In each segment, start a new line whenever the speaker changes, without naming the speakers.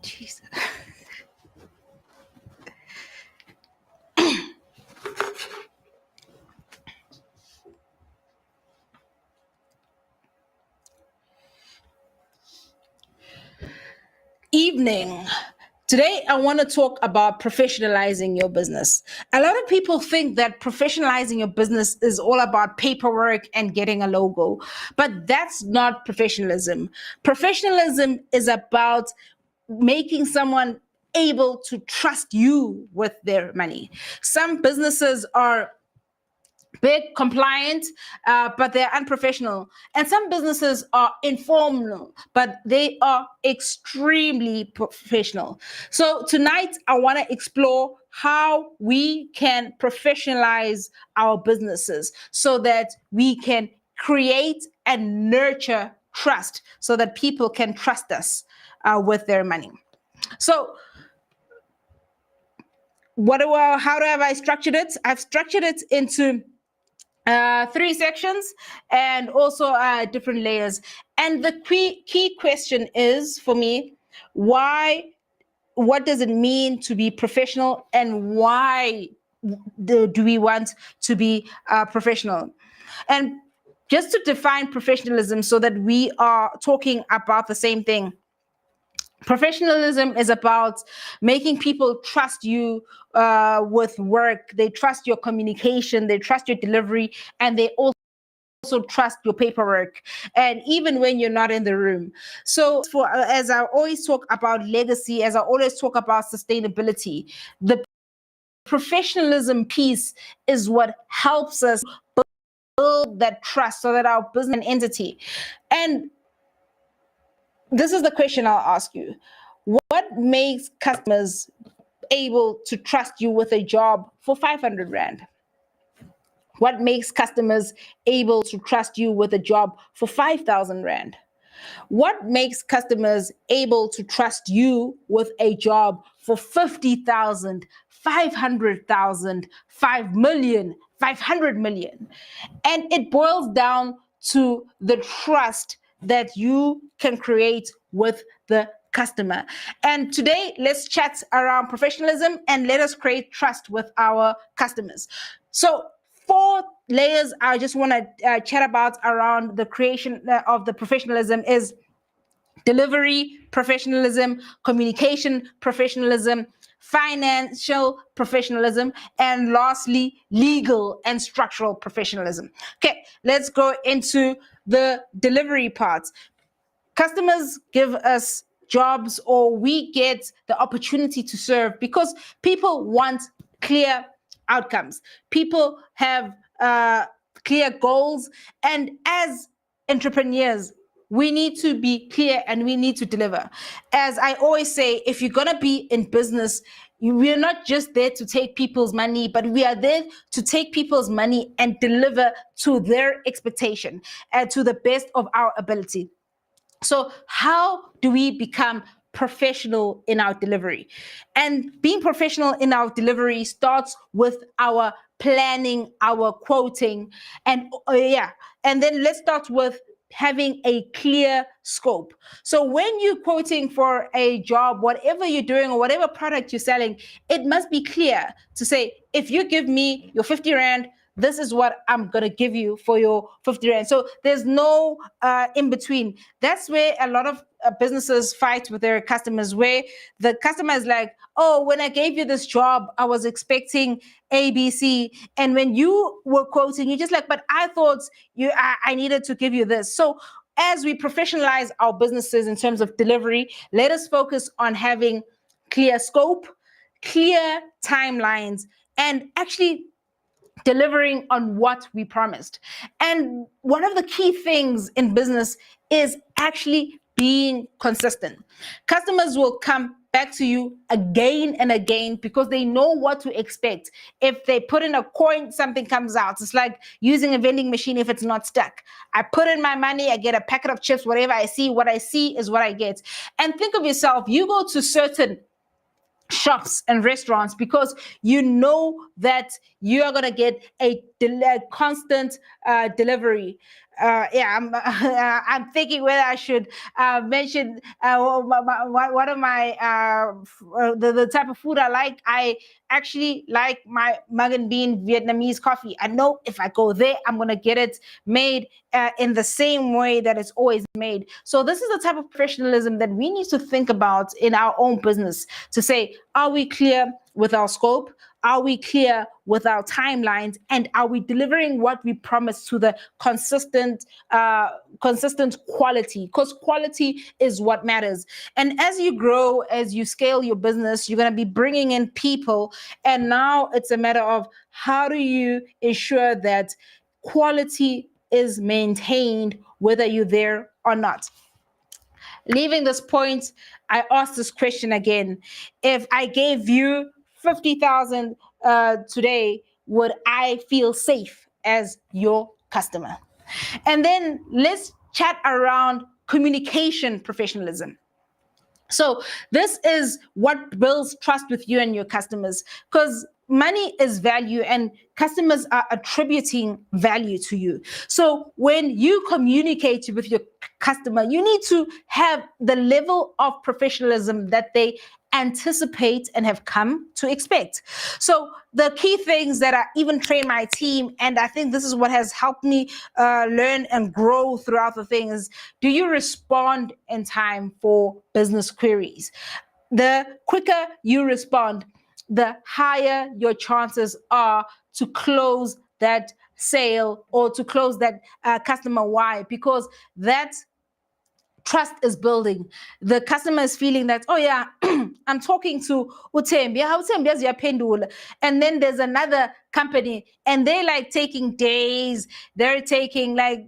Jesus. Evening. Today, I want to talk about professionalizing your business. A lot of people think that professionalizing your business is all about paperwork and getting a logo, but that's not professionalism. Professionalism is about making someone able to trust you with their money. Some businesses are big, compliant, but they're unprofessional. And some businesses are informal, but they are extremely professional. So tonight, I want to explore how we can professionalize our businesses so that we can create and nurture trust so that people can trust us with their money. So how have I structured it? I've structured it into three sections and also different layers. And the key question is for me, what does it mean to be professional, and why do we want to be professional? And just to define professionalism so that we are talking about the same thing. Professionalism is about making people trust you with work. They trust your communication, they trust your delivery, and they also trust your paperwork, and even when you're not in the room. So as I always talk about legacy, as I always talk about sustainability, the professionalism piece is what helps us build that trust so that our business entity. And this is the question I'll ask you. What makes customers able to trust you with a job for 500 Rand? What makes customers able to trust you with a job for 5,000 Rand? What makes customers able to trust you with a job for 50,000, 500,000, 5 million, 500 million? And it boils down to the trust that you can create with the customer. And today, let's chat around professionalism and let us create trust with our customers. So 4 layers I just want to chat about around the creation of the professionalism is delivery professionalism, communication professionalism, financial professionalism, and lastly, legal and structural professionalism. Okay, let's go into the delivery part. Customers give us jobs, or we get the opportunity to serve because people want clear outcomes. People have clear goals. And as entrepreneurs, we need to be clear and we need to deliver. As I always say, if you're going to be in business, we're not just there to take people's money, but we are there to take people's money and deliver to their expectation and to the best of our ability. So how do we become professional in our delivery? And being professional in our delivery starts with our planning, our quoting, and and then let's start with having a clear scope. So when you're quoting for a job, whatever you're doing or whatever product you're selling, it must be clear to say, if you give me your 50 Rand, this is what I'm going to give you for your 50 Rand. So there's no in between. That's where a lot of businesses fight with their customers, where the customer is like, oh, when I gave you this job, I was expecting ABC. And when you were quoting, you're just like, but I thought I needed to give you this. So as we professionalize our businesses in terms of delivery, let us focus on having clear scope, clear timelines, and actually delivering on what we promised. And one of the key things in business is actually being consistent. Customers will come back to you again and again because they know what to expect. If they put in a coin, something comes out. It's like using a vending machine if it's not stuck. I put in my money, I get a packet of chips, whatever I see, what I see is what I get. And think of yourself, you go to certain shops and restaurants because you know that you are going to get a constant delivery. I'm thinking whether I should mention one of my the type of food I like. I actually like my mug and bean Vietnamese coffee. I know if I go there, I'm gonna get it made in the same way that it's always made. So this is the type of professionalism that we need to think about in our own business. To say, are we clear with our scope? Are we clear with our timelines? And are we delivering what we promised to the consistent quality? Because quality is what matters. And as you grow, as you scale your business, you're going to be bringing in people. And now it's a matter of how do you ensure that quality is maintained, whether you're there or not. Leaving this point, I asked this question again. If I gave you 50,000 today, would I feel safe as your customer? And then let's chat around communication professionalism. So this is what builds trust with you and your customers, because money is value and customers are attributing value to you. So when you communicate with your customer, you need to have the level of professionalism that they anticipate and have come to expect. So the key things that I even train my team, and I think this is what has helped me learn and grow throughout the things. Do you respond in time for business queries? The quicker you respond, the higher your chances are to close that sale or to close that customer. Why? Because that trust is building. The customer is feeling that, oh yeah, I'm talking to Utembi. Utembi is your pendula. And then there's another company and they're like taking days, they're taking like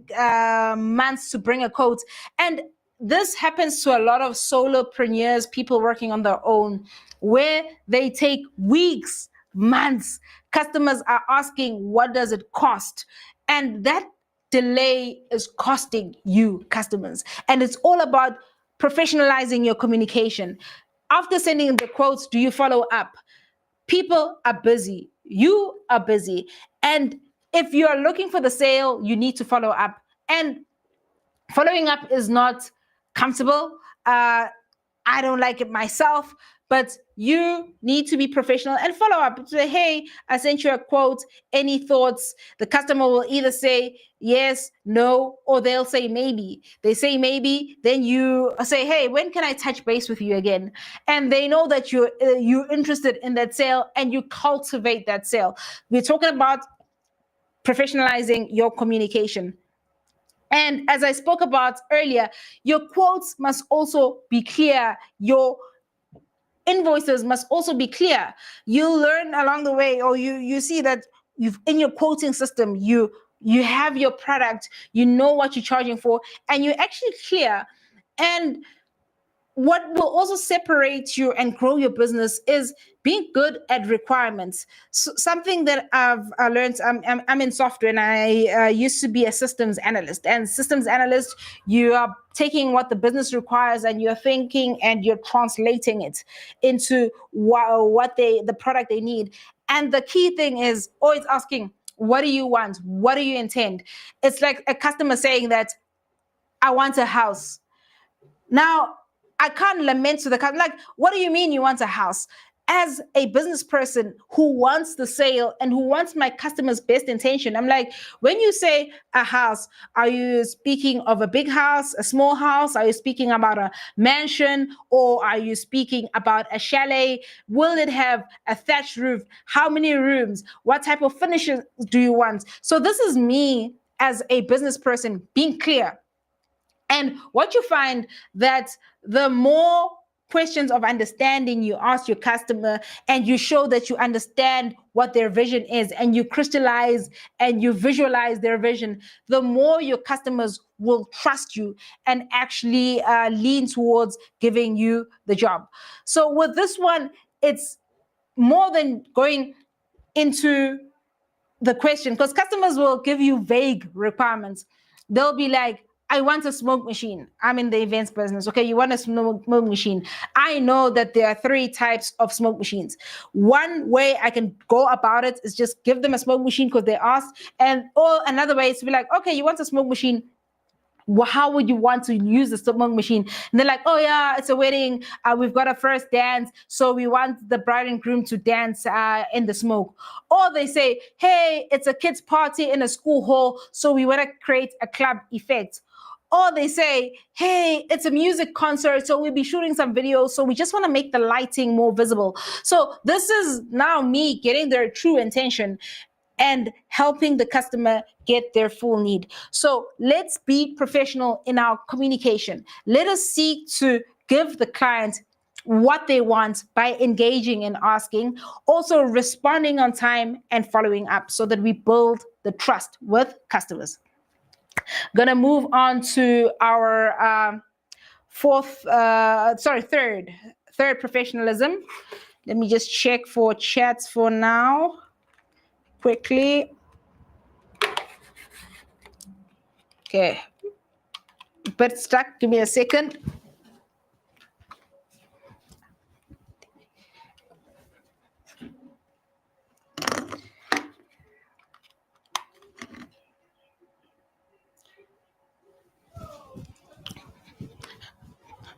months to bring a quote. And this happens to a lot of solopreneurs, people working on their own, where they take weeks, months. Customers are asking, what does it cost? And that delay is costing you customers. And it's all about professionalizing your communication. After sending the quotes, do you follow up? People are busy. You are busy. And if you're looking for the sale, you need to follow up. And following up is not comfortable. I don't like it myself, but you need to be professional and follow up. Say, hey, I sent you a quote. Any thoughts? The customer will either say yes, no, or they'll say maybe. They say maybe, then you say, hey, when can I touch base with you again? And they know that you're interested in that sale and you cultivate that sale. We're talking about professionalizing your communication. And as I spoke about earlier, your quotes must also be clear. Your invoices must also be clear. You'll learn along the way, or you see that you've in your quoting system, you have your product, you know what you're charging for, and you're actually clear. And what will also separate you and grow your business is being good at requirements. So something that I've learned, I'm in software and I used to be a systems analyst. And systems analyst, you are taking what the business requires and you're thinking and you're translating it into the product they need. And the key thing is always asking, what do you want? What do you intend? It's like a customer saying that, I want a house. Now, I can't lament to the customer, like, what do you mean you want a house? As a business person who wants the sale and who wants my customer's best intention, I'm like, when you say a house, are you speaking of a big house, a small house? Are you speaking about a mansion, or are you speaking about a chalet? Will it have a thatched roof? How many rooms? What type of finishes do you want? So this is me as a business person being clear. And what you find that the more questions of understanding you ask your customer and you show that you understand what their vision is and you crystallize and you visualize their vision, the more your customers will trust you and actually lean towards giving you the job. So with this one, it's more than going into the question, because customers will give you vague requirements. They'll be like, I want a smoke machine. I'm in the events business. Okay, you want a smoke machine. I know that there are 3 types of smoke machines. One way I can go about it is just give them a smoke machine because they asked. Or another way is to be like, okay, you want a smoke machine. How would you want to use the smoke machine? And they're like, oh yeah, it's a wedding. We've got a first dance, so we want the bride and groom to dance in the smoke. Or they say, hey, it's a kids' party in a school hall, so we want to create a club effect. Or they say, hey, it's a music concert, so we'll be shooting some videos, so we just want to make the lighting more visible. So this is now me getting their true intention and helping the customer get their full need. So let's be professional in our communication. Let us seek to give the client what they want by engaging and asking, also responding on time and following up so that we build the trust with customers. Gonna move on to our third professionalism. Let me just check for chats for now quickly. Okay, bit stuck. Give me a second.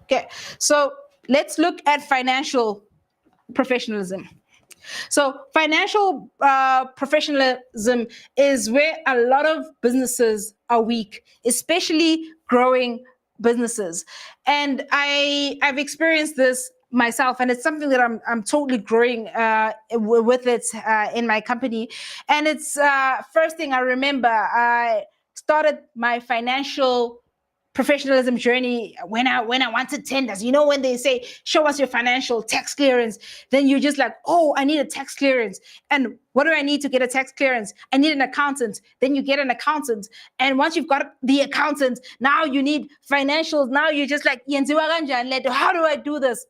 Okay, so let's look at financial professionalism. So financial professionalism is where a lot of businesses are weak, especially growing businesses. And I've experienced this myself, and it's something that I'm totally growing with it in my company. And it's first thing I remember, I started my financial professionalism journey when I wanted tenders. You know, when they say, show us your financial tax clearance, then you're just like, oh, I need a tax clearance. And what do I need to get a tax clearance? I need an accountant. Then you get an accountant. And once you've got the accountant, now you need financials. Now you're just like, how do I do this?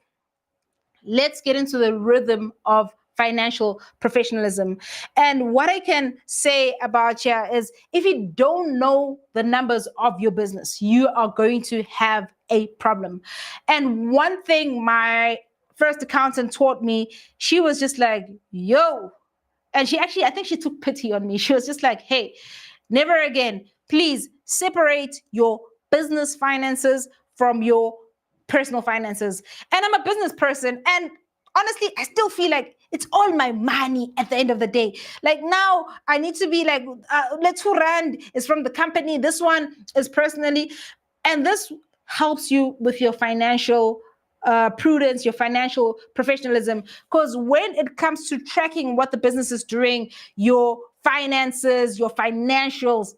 Let's get into the rhythm of financial professionalism. And what I can say about you is if you don't know the numbers of your business, you are going to have a problem. And one thing my first accountant taught me, she was just like, yo, and she actually, I think she took pity on me. She was just like, hey, never again, please separate your business finances from your personal finances. And I'm a business person. And honestly, I still feel like it's all my money at the end of the day. Like now I need to be like, let's 2 rand is from the company. This one is personally. And this helps you with your financial prudence, your financial professionalism. Because when it comes to tracking what the business is doing, your finances, your financials,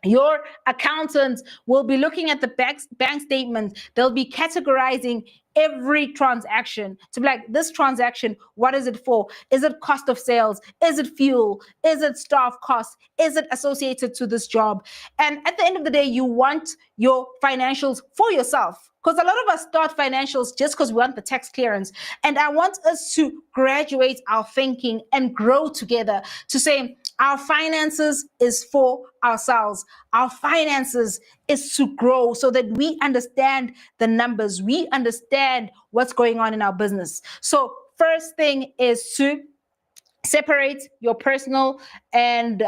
your accountants will be looking at the bank statement. They'll be categorizing every transaction to be like, this transaction, what is it for? Is it cost of sales? Is it fuel? Is it staff costs? Is it associated to this job? And at the end of the day, you want your financials for yourself. Because a lot of us start financials just because we want the tax clearance. And I want us to graduate our thinking and grow together to say, our finances is for ourselves. Our finances is to grow so that we understand the numbers. We understand what's going on in our business. So first thing is to separate your personal and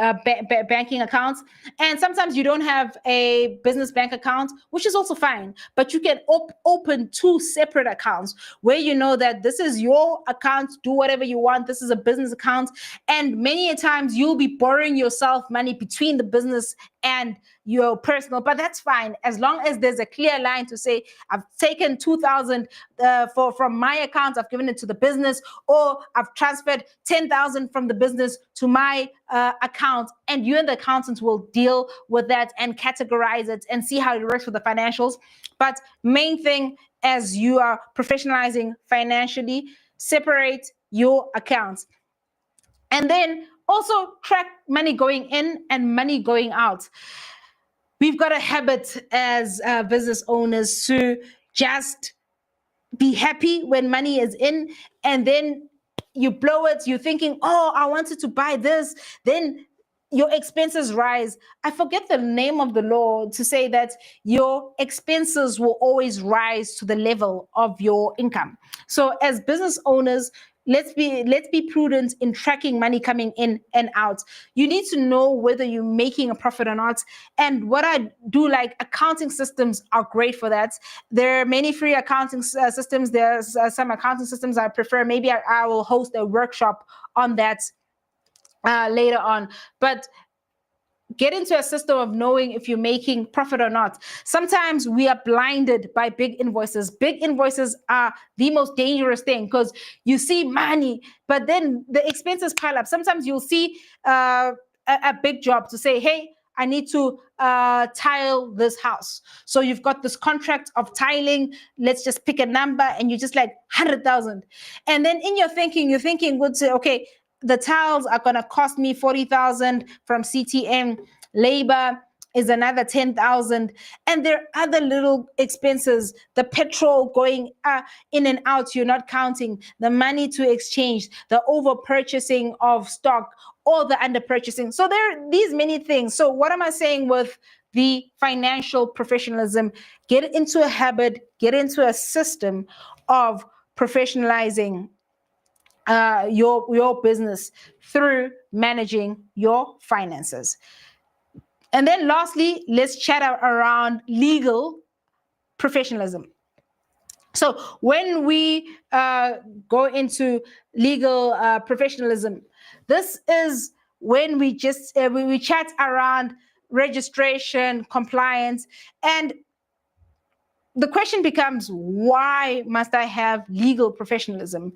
banking accounts. And sometimes you don't have a business bank account, which is also fine, but you can open 2 separate accounts where you know that this is your account, do whatever you want. This is a business account. And many a times you'll be borrowing yourself money between the business and your personal, but that's fine as long as there's a clear line to say, I've taken 2,000 from my account, I've given it to the business, or I've transferred 10,000 from the business to my account, and you and the accountant will deal with that and categorize it and see how it works with the financials. But main thing, as you are professionalizing financially, separate your accounts. And then also track money going in and money going out. We've got a habit as business owners to just be happy when money is in, and then you blow it. You're thinking, oh, I wanted to buy this. Then your expenses rise, I forget the name of the law to say that your expenses will always rise to the level of your income. So as business owners, let's be prudent in tracking money coming in and out. You need to know whether you're making a profit or not. And what I do, like, accounting systems are great for that. There are many free accounting systems. There's some accounting systems I prefer. Maybe I will host a workshop on that later on. But get into a system of knowing if you're making profit or not. Sometimes we are blinded by big invoices. Big invoices are the most dangerous thing because you see money, but then the expenses pile up. Sometimes you'll see a big job to say, hey, I need to tile this house. So you've got this contract of tiling. Let's just pick a number, and you're just like 100,000. And then in your thinking, you're thinking, would say, okay, the tiles are going to cost me 40,000 from CTM. Labor is another 10,000. And there are other little expenses, the petrol going in and out, you're not counting, the money to exchange, the over purchasing of stock, or the under purchasing. So there are these many things. So what am I saying with the financial professionalism? Get into a habit, get into a system of professionalizing your business through managing your finances. And then lastly, let's chat around legal professionalism. So when we go into legal professionalism, this is when we just we chat around registration, compliance, and the question becomes, why must I have legal professionalism?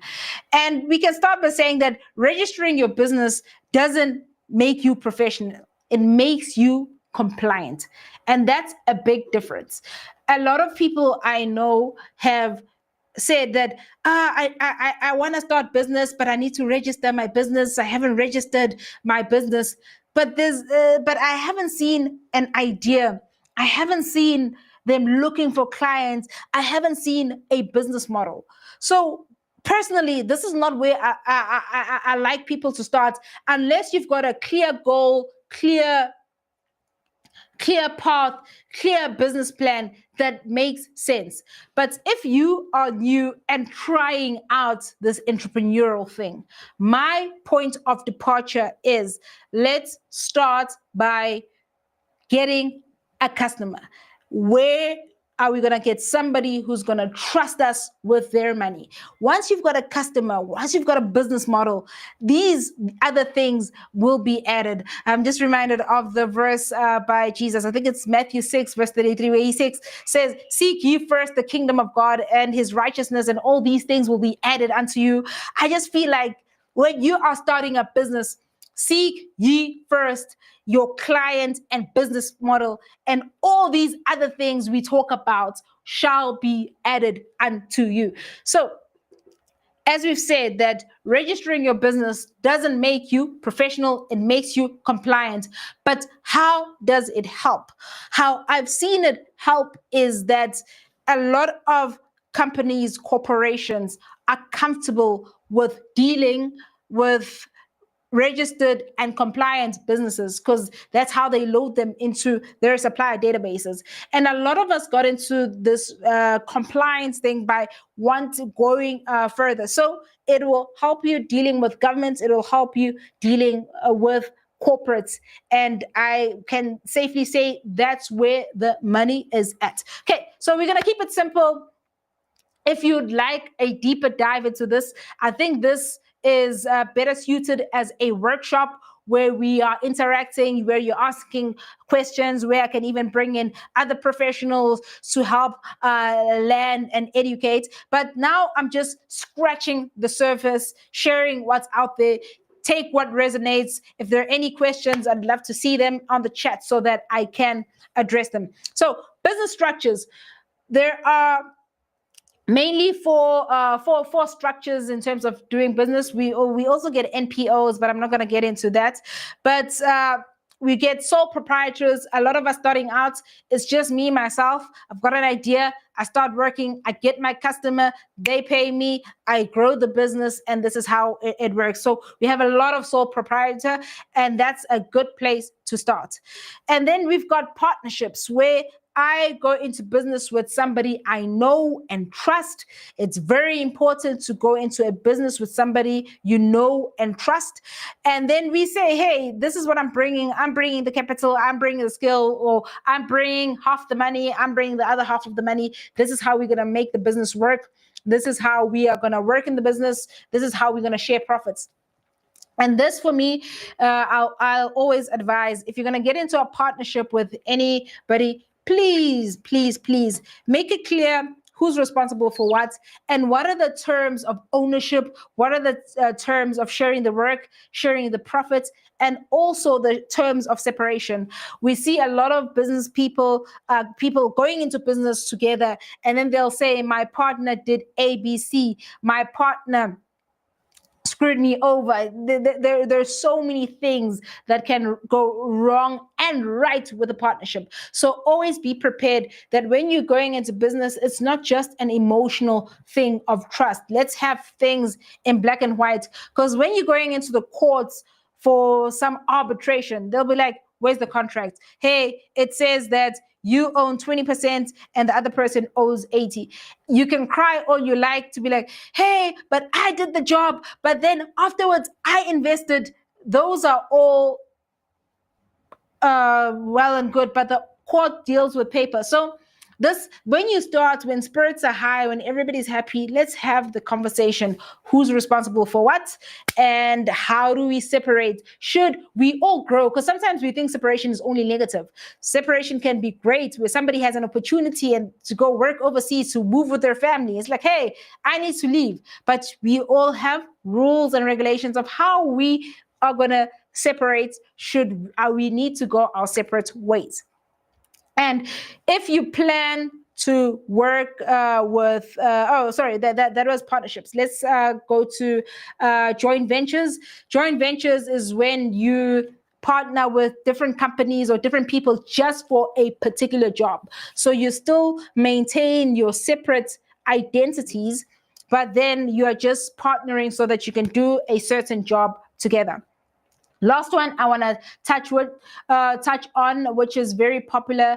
And we can start by saying that registering your business doesn't make you professional. It makes you compliant. And that's a big difference. A lot of people I know have said that I want to start business, but I need to register my business. I haven't registered my business, but I haven't seen an idea. I haven't seen them looking for clients. I haven't seen a business model. So personally, this is not where I like people to start unless you've got a clear goal, clear path, clear business plan that makes sense. But if you are new and trying out this entrepreneurial thing, my point of departure is, let's start by getting a customer. Where are we going to get somebody who's going to trust us with their money? Once you've got a customer, once you've got a business model, these other things will be added. I'm just reminded of the verse by Jesus. I think it's Matthew 6, verse 33, where he says, seek ye first the kingdom of God and his righteousness, and all these things will be added unto you. I just feel like when you are starting a business, seek ye first your client and business model, and all these other things we talk about shall be added unto you. So, as we've said, that registering your business doesn't make you professional, it makes you compliant. But how does it help? How I've seen it help is that a lot of companies, corporations are comfortable with dealing with registered and compliant businesses because that's how they load them into their supplier databases. And a lot of us got into this compliance thing by going further. So it will help you dealing with governments. It will help you dealing with corporates. And I can safely say that's where the money is at. Okay, so we're going to keep it simple. If you'd like a deeper dive into this, I think this is better suited as a workshop where we are interacting, where you're asking questions, where I can even bring in other professionals to help learn and educate. But now I'm just scratching the surface, sharing what's out there. Take what resonates. If there are any questions, I'd love to see them on the chat so that I can address them. So business structures, there are mainly four structures in terms of doing business. We also get NPOs, but I'm not going to get into that. But we get sole proprietors. A lot of us starting out, it's just me, myself. I've got an idea. I start working. I get my customer. They pay me. I grow the business. And this is how it works. So we have a lot of sole proprietor. And that's a good place to start. And then we've got partnerships where I go into business with somebody I know and trust. It's very important to go into a business with somebody you know and trust. And then we say, hey, this is what I'm bringing. I'm bringing the capital. I'm bringing the skill, or I'm bringing half the money. I'm bringing the other half of the money. This is how we're going to make the business work. This is how we are going to work in the business. This is how we're going to share profits. And this, for me, I'll always advise, if you're going to get into a partnership with anybody, please, please, please make it clear who's responsible for what, and what are the terms of ownership, what are the terms of sharing the work, sharing the profits, and also the terms of separation. We see a lot of business people going into business together, and then they'll say, my partner did ABC, my partner screwed me over. There's so many things that can go wrong and right with a partnership. So always be prepared that when you're going into business, it's not just an emotional thing of trust. Let's have things in black and white, because when you're going into the courts for some arbitration, they'll be like, where's the contract? Hey, it says that you own 20% and the other person owes 80. You can cry all you like to be like, hey, but I did the job, but then afterwards I invested. Those are all well and good, but the court deals with paper. So this, when spirits are high, when everybody's happy, let's have the conversation. Who's responsible for what? And how do we separate? Should we all grow? Because sometimes we think separation is only negative. Separation can be great, where somebody has an opportunity and to go work overseas, to move with their family. It's like, hey, I need to leave. But we all have rules and regulations of how we are going to separate. We need to go our separate ways. And if you plan to work that was partnerships. Let's go to joint ventures. Joint ventures is when you partner with different companies or different people just for a particular job. So you still maintain your separate identities, but then you are just partnering so that you can do a certain job together. Last one I want to touch on, which is very popular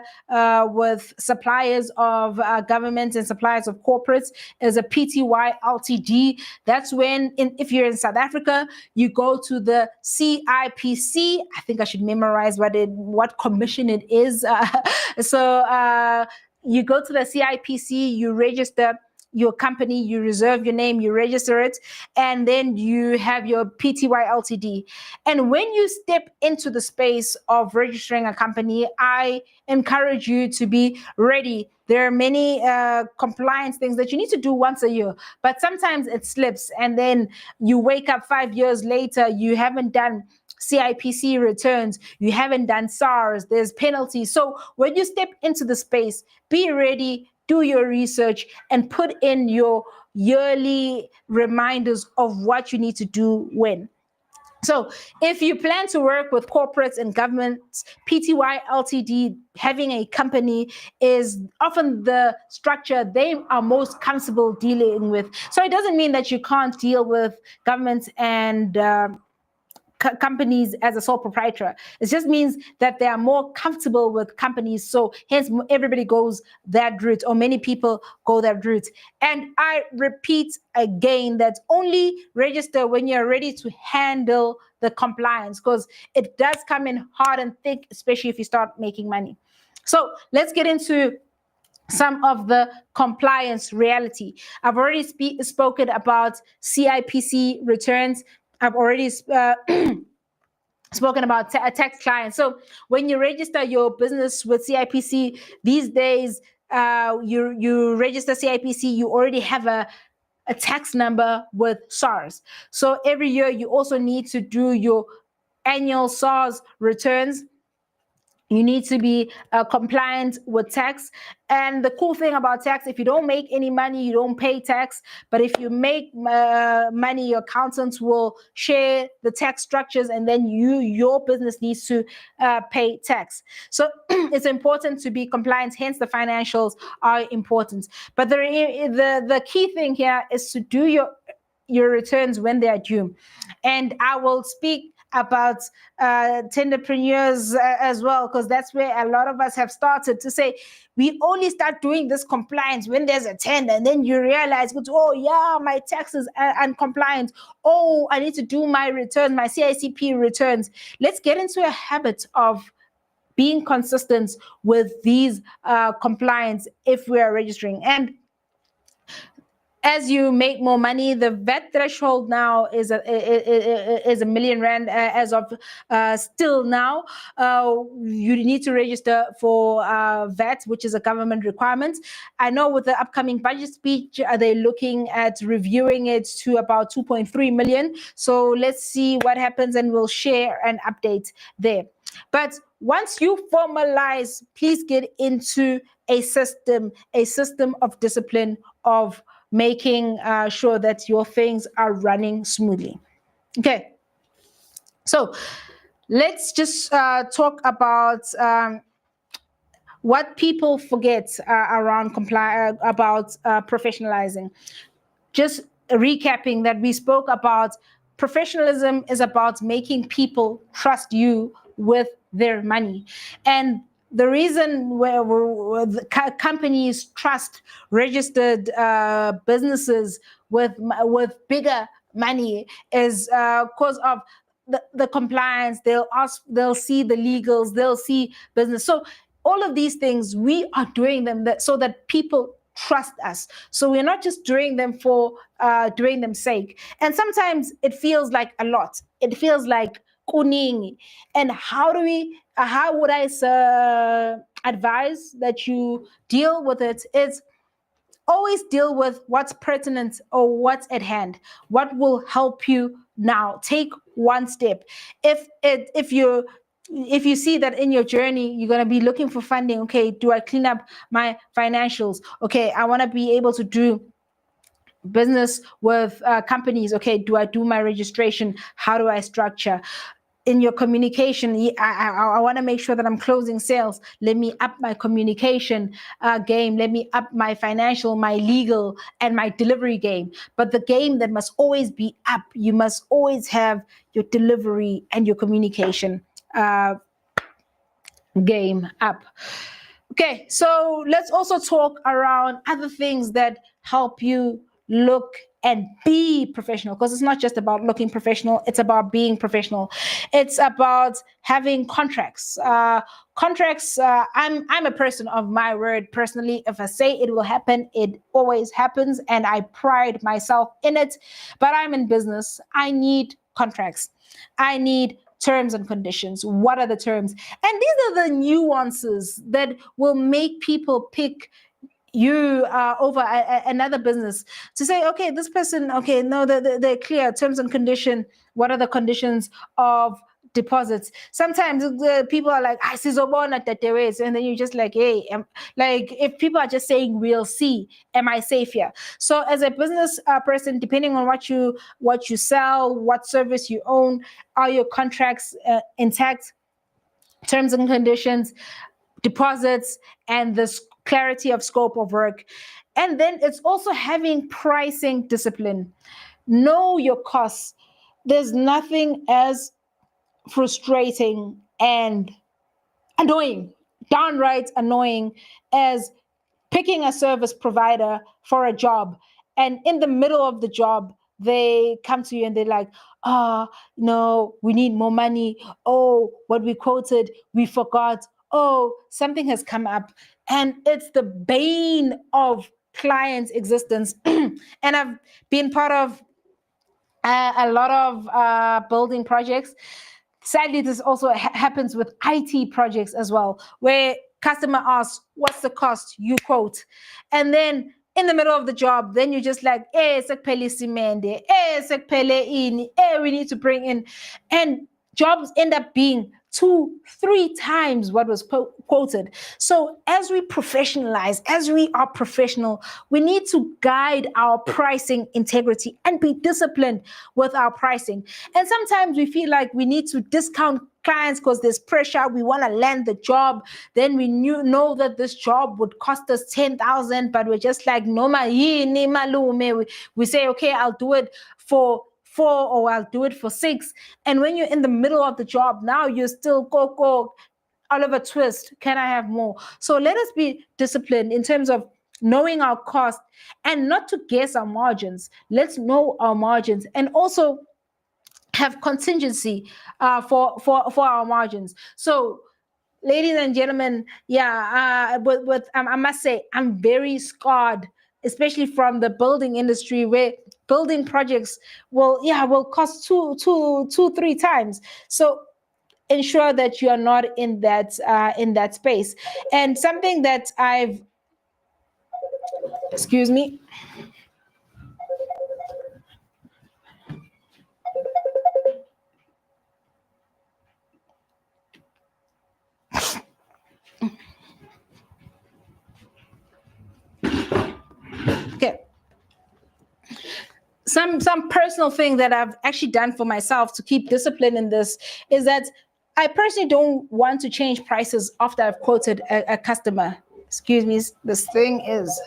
with suppliers of government and suppliers of corporates, is a PTY LTD. That's when, if you're in South Africa, you go to the CIPC. I think I should memorize what commission it is. So you go to the CIPC, you register your company, you reserve your name, you register it, and then you have your PTY LTD. And when you step into the space of registering a company, I encourage you to be ready. There are many compliance things that you need to do once a year, but sometimes it slips, and then you wake up 5 years later, you haven't done CIPC returns, you haven't done SARS, there's penalties. So when you step into the space, be ready, do your research, and put in your yearly reminders of what you need to do when. So if you plan to work with corporates and governments, PTY LTD, having a company, is often the structure they are most comfortable dealing with. So it doesn't mean that you can't deal with governments and companies as a sole proprietor. It just means that they are more comfortable with companies. So hence everybody goes that route, or many people go that route. And I repeat again that only register when you're ready to handle the compliance, because it does come in hard and thick, especially if you start making money. So let's get into some of the compliance reality. I've already spoken about CIPC returns. I've already spoken about tax clients. So when you register your business with CIPC these days, you register CIPC, you already have a tax number with SARS. So every year you also need to do your annual SARS returns. You need to be compliant with tax. And the cool thing about tax, if you don't make any money, you don't pay tax. But if you make money, your accountants will share the tax structures, and then your business needs to pay tax. So it's important to be compliant. Hence, the financials are important. But the key thing here is to do your returns when they are due. And I will speak about tenderpreneurs as well, because that's where a lot of us have started to say we only start doing this compliance when there's a tender, and then you realize, oh yeah, my taxes are uncompliant. Oh, I need to do my returns, my CICP returns. Let's get into a habit of being consistent with these compliance if we are registering. And as you make more money, the VAT threshold now is a million rand as of still now. You need to register for VAT, which is a government requirement. I know with the upcoming budget speech, they're looking at reviewing it to about 2.3 million. So let's see what happens, and we'll share an update there. But once you formalize, please get into a system of discipline, of making sure that your things are running smoothly. Okay, so let's just talk about what people forget around about professionalizing. Just recapping that we spoke about, professionalism is about making people trust you with their money. And the reason where the companies trust registered businesses with bigger money is because of the compliance. They'll see the legals, they'll see business. So all of these things, we are doing them so that people trust us. So we're not just doing them for doing them sake. And sometimes it feels like a lot. It feels like kuning. And how would I advise that you deal with it? Is always deal with what's pertinent or what's at hand. What will help you now? Take one step. If you see that in your journey you're going to be looking for funding, okay, do I clean up my financials? Okay, I want to be able to do business with companies. Okay, do I do my registration? How do I structure? In your communication, I want to make sure that I'm closing sales. Let me up my communication game. Let me up my financial, my legal, and my delivery game. But the game that must always be up, you must always have your delivery and your communication game up. Okay, so let's also talk around other things that help you look and be professional, because it's not just about looking professional, it's about being professional. It's about having contracts. I'm a person of my word personally. If I say it will happen, it always happens, and I pride myself in it. But I'm in business. I need contracts. I need terms and conditions. What are the terms? And these are the nuances that will make people pick you over another business, to say, okay, this person, okay, no, they're clear terms and condition. What are the conditions of deposits? Sometimes people are like, I see that there is, and then you're just like, hey, like, if people are just saying we'll see, am I safe here? So as a business person, depending on what you sell, what service you own, are your contracts intact? Terms and conditions, deposits, and the clarity of scope of work. And then it's also having pricing discipline. Know your costs. There's nothing as frustrating and annoying, downright annoying, as picking a service provider for a job, and in the middle of the job they come to you and they're like, no, we need more money. Oh, what we quoted, we forgot. Oh, something has come up. And it's the bane of clients' existence. And I've been part of a lot of building projects. Sadly, this also happens with IT projects as well, where customer asks, what's the cost? You quote. And then in the middle of the job, then you're just like, sekpele simende, sekpele ini, we need to bring in. And jobs end up being 2, 3 times what was quoted. So as we professionalize, as we are professional, we need to guide our pricing integrity and be disciplined with our pricing. And sometimes we feel like we need to discount clients because there's pressure. We want to land the job. Then we know that this job would cost us 10,000, but we're just like, no, we say, okay, I'll do it for 4 or I'll do it for 6. And when you're in the middle of the job, now you're still go, Oliver Twist, can I have more? So let us be disciplined in terms of knowing our cost and not to guess our margins. Let's know our margins and also have contingency for our margins. So, ladies and gentlemen, I must say, I'm very scarred, especially from the building industry, where building projects will cost two, 3 times. So ensure that you are not in that space. And something that excuse me. Okay. Some personal thing that I've actually done for myself to keep discipline in this is that I personally don't want to change prices after I've quoted a customer. Excuse me, this thing is.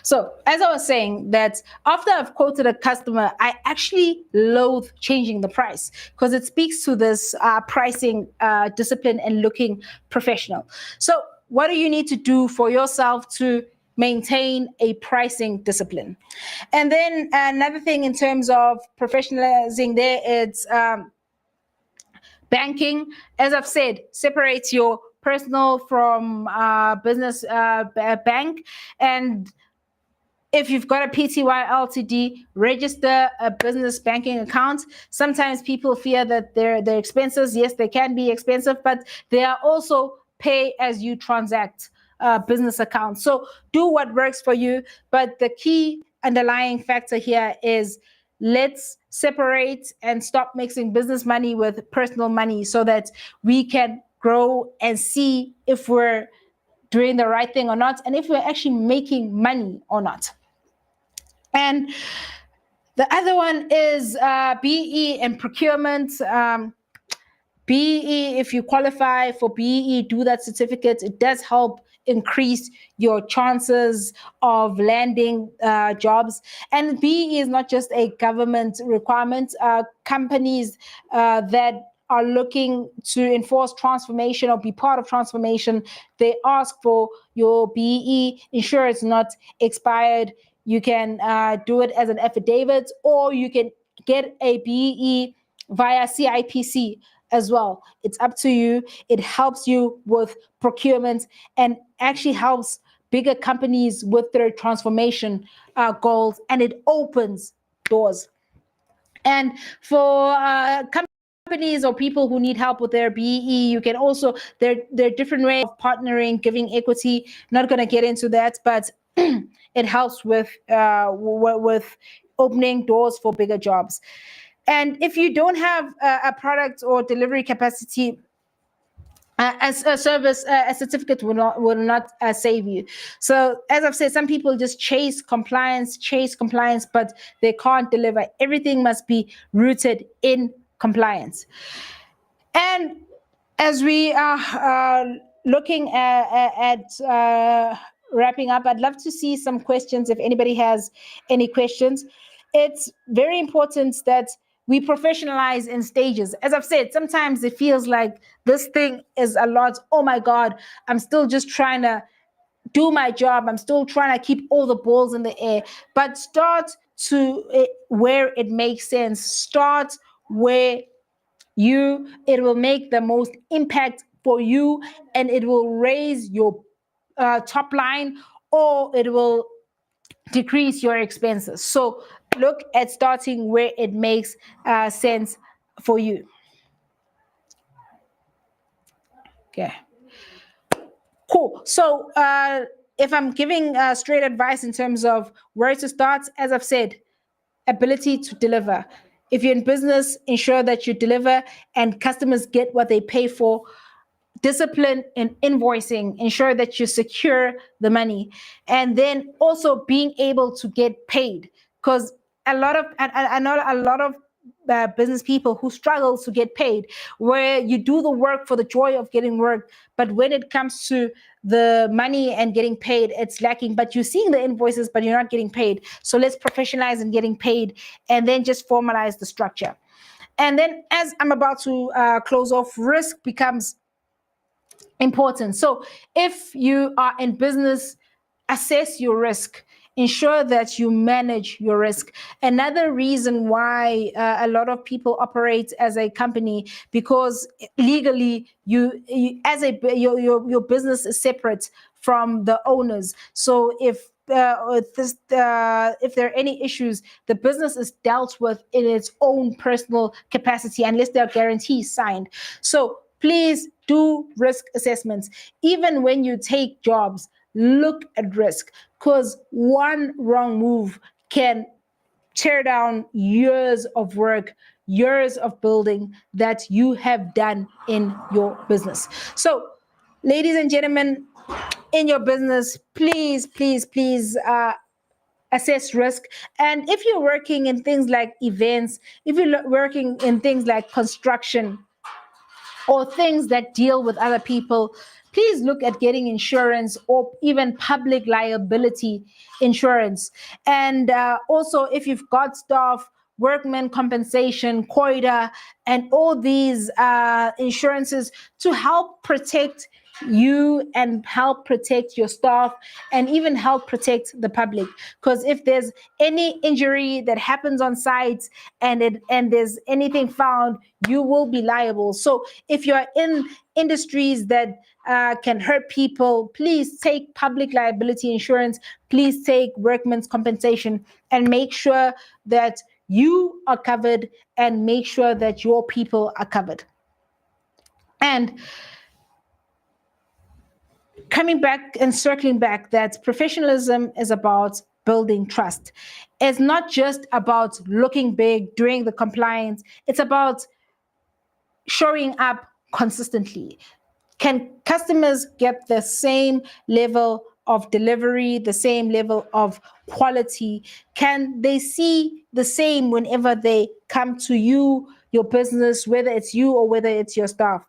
So as I was saying, that after I've quoted a customer, I actually loathe changing the price because it speaks to this pricing discipline and looking professional. So what do you need to do for yourself to maintain a pricing discipline? And then another thing in terms of professionalizing there, it's banking. As I've said, separates your personal from business bank. And if you've got a PTY LTD, register a business banking account. Sometimes people fear that they're expenses. Yes, they can be expensive, but they are also pay as you transact business accounts. So do what works for you. But the key underlying factor here is let's separate and stop mixing business money with personal money so that we can grow and see if we're doing the right thing or not, and if we're actually making money or not. And the other one is BE and procurement. BE, if you qualify for BE, do that certificate. It does help increase your chances of landing jobs. And BE is not just a government requirement. Companies that are looking to enforce transformation or be part of transformation, they ask for your BE. Ensure it's not expired. You can do it as an affidavit, or you can get a BE via CIPC as well. It's up to you. It helps you with procurement and actually helps bigger companies with their transformation goals, and it opens doors. And for companies or people who need help with their BE, you can also, there are different ways of partnering, giving equity. Not going to get into that, but it helps with opening doors for bigger jobs. And if you don't have a product or delivery capacity, as a service, a certificate will not save you. So as I've said, some people just chase compliance, but they can't deliver. Everything must be rooted in compliance. And as we are looking at wrapping up, I'd love to see some questions if anybody has any questions. It's very important that we professionalize in stages. As I've said, sometimes it feels like this thing is a lot. Oh my God, I'm still just trying to do my job. I'm still trying to keep all the balls in the air. But start where it makes sense. Start where it will make the most impact for you, and it will raise your top line, or it will decrease your expenses. So look at starting where it makes sense for you. Okay. Cool. So if I'm giving straight advice in terms of where to start, as I've said, ability to deliver. If you're in business, ensure that you deliver and customers get what they pay for. Discipline in invoicing, ensure that you secure the money, and then also being able to get paid. Because I know a lot of business people who struggle to get paid, where you do the work for the joy of getting work, but when it comes to the money and getting paid, it's lacking. But you're seeing the invoices, but you're not getting paid. So let's professionalize in getting paid, and then just formalize the structure. And then, as I'm about to close off, risk becomes important. So if you are in business, assess your risk. Ensure that you manage your risk. Another reason why a lot of people operate as a company, because legally you as a your business is separate from the owners. So if there are any issues, the business is dealt with in its own personal capacity, unless there are guarantees signed. So please do risk assessments. Even when you take jobs, look at risk, because one wrong move can tear down years of work, years of building that you have done in your business. So, ladies and gentlemen, in your business, please, please, please assess risk. And if you're working in things like events, if you're working in things like construction, or things that deal with other people, please look at getting insurance or even public liability insurance. And also, if you've got staff, workman compensation, COIDA, and all these insurances to help protect you and help protect your staff and even help protect the public. Because if there's any injury that happens on site and there's anything found, you will be liable. So if you're in industries that can hurt people, please take public liability insurance, please take workman's compensation, and make sure that you are covered and make sure that your people are covered. And coming back and circling back, that professionalism is about building trust. It's not just about looking big, doing the compliance. It's about showing up consistently. Can customers get the same level of delivery, the same level of quality? Can they see the same whenever they come to you, your business, whether it's you or whether it's your staff?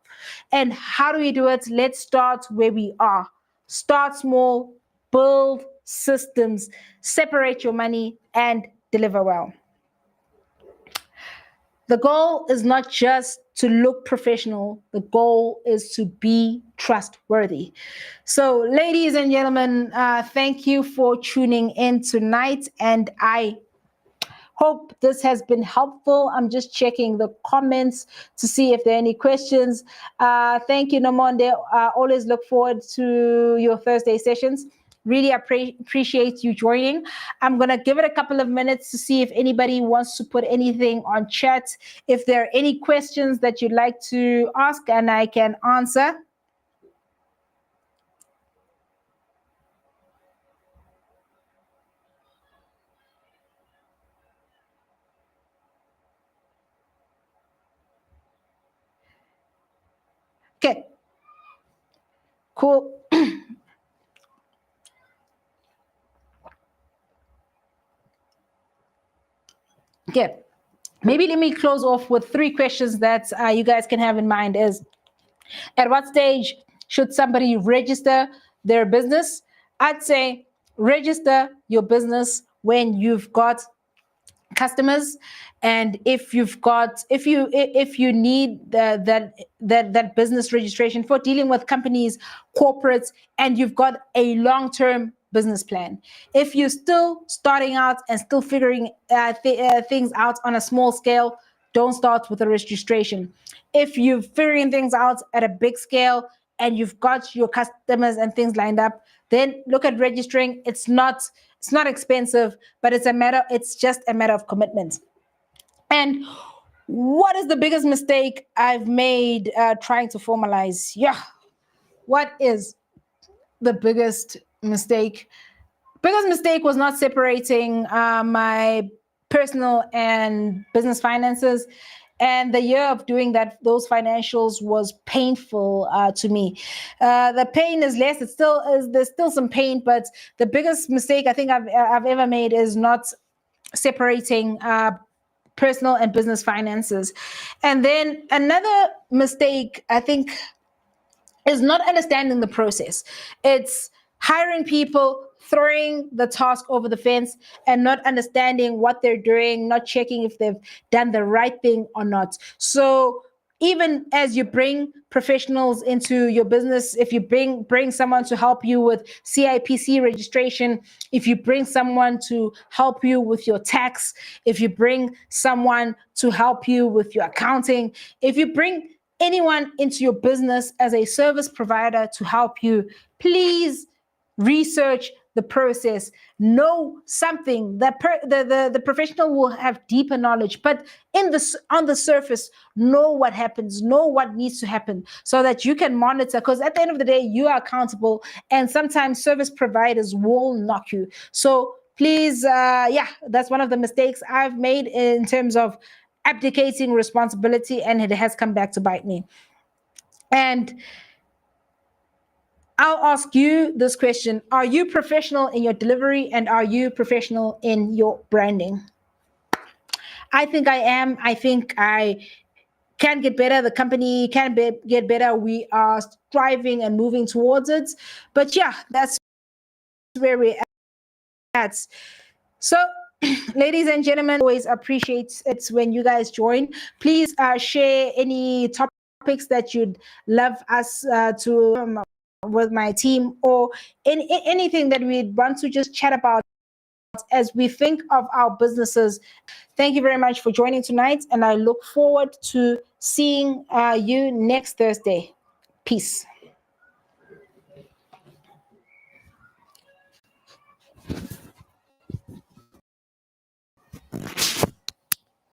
And how do we do it? Let's start where we are. Start small, build systems, separate your money, and deliver well. The goal is not just to look professional. The goal is to be trustworthy. So, ladies and gentlemen, thank you for tuning in tonight. And I hope this has been helpful. I'm just checking the comments to see if there are any questions. Thank you, Nomonde. Always look forward to your Thursday sessions. Really appreciate you joining. I'm going to give it a couple of minutes to see if anybody wants to put anything on chat. If there are any questions that you'd like to ask and I can answer. Okay. Cool. Okay. Maybe let me close off with 3 questions that you guys can have in mind. Is at what stage should somebody register their business? I'd say register your business when you've got customers, and if you need that business registration for dealing with companies, corporates, and you've got a long-term business plan. If you're still starting out and still figuring things out on a small scale, don't start with a registration. If you're figuring things out at a big scale and you've got your customers and things lined up, then look at registering. It's not expensive, but it's just a matter of commitment. And What is the biggest mistake I've made trying to formalize? Yeah. What is the biggest mistake? Biggest mistake was not separating my personal and business finances. And the year of doing that, those financials was painful to me. The pain is less. It's still is there's still some pain, but the biggest mistake I think I've ever made is not separating personal and business finances. And then another mistake I think is not understanding the process. It's hiring people, throwing the task over the fence, and not understanding what they're doing, not checking if they've done the right thing or not. So even as you bring professionals into your business, if you bring someone to help you with CIPC registration, if you bring someone to help you with your tax, if you bring someone to help you with your accounting, if you bring anyone into your business as a service provider to help you, please research the process, know something. The professional will have deeper knowledge, but on the surface, know what happens, know what needs to happen so that you can monitor, because at the end of the day, you are accountable, and sometimes service providers will knock you. So please, yeah, that's one of the mistakes I've made in terms of abdicating responsibility, and it has come back to bite me. And I'll ask you this question: are you professional in your delivery, and are you professional in your branding? I think I am. I think I can get better. The company can get better. We are striving and moving towards it. But yeah, that's where we're at. So, ladies and gentlemen, always appreciate it when you guys join. Please share any topics that you'd love us to with my team, or anything that we'd want to just chat about as we think of our businesses. Thank you very much for joining tonight, and I look forward to seeing you next Thursday. Peace.